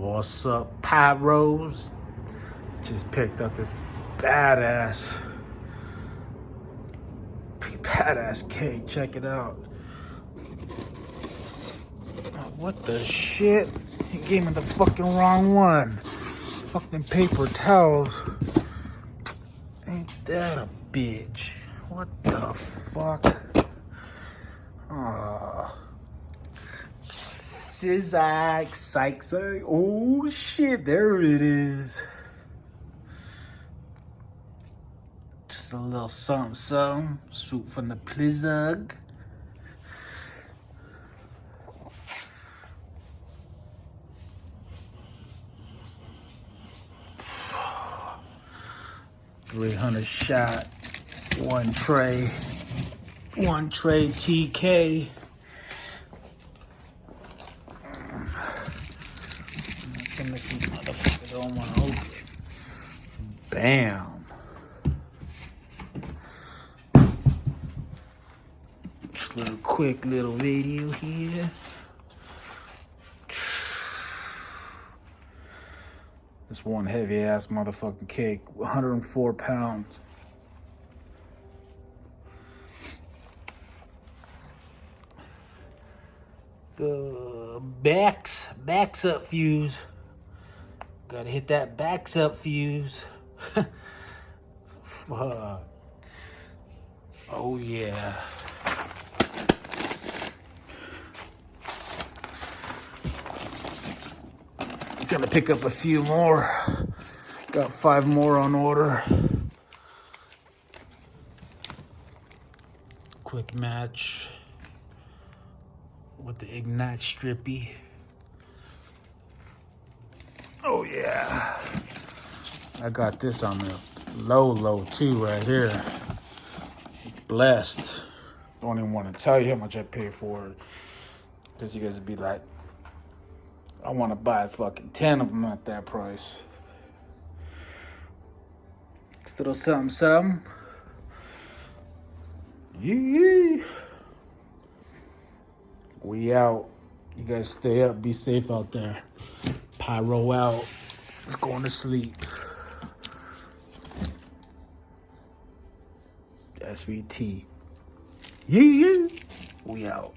What's up, Pyros? Just picked up this badass cake. Check it out. What the shit? He gave me the fucking wrong one. Fucking paper towels. Ain't that a bitch? What the fuck? Aw. Sizzag, psych. Oh shit, there it is. Just a little something, soup from the Plizzug. $300 shot, one tray TK. This motherfucker don't want to open it. Bam. Just a little quick little video here. This one heavy ass motherfucking cake, 104 pounds. The backs up fuse. Gotta hit that backs up fuse. Fuck. Oh yeah. Gonna pick up a few more. Got 5 more on order. Quick match with the Ignite Strippy. Oh yeah. I got this on the low too right here. Blessed. Don't even want to tell you how much I paid for it. Because you guys would be like, I want to buy fucking 10 of them at that price. Still something. Yee. We out. You guys stay up. Be safe out there. Pyro out. It's going to sleep. SVT. Yee. We out.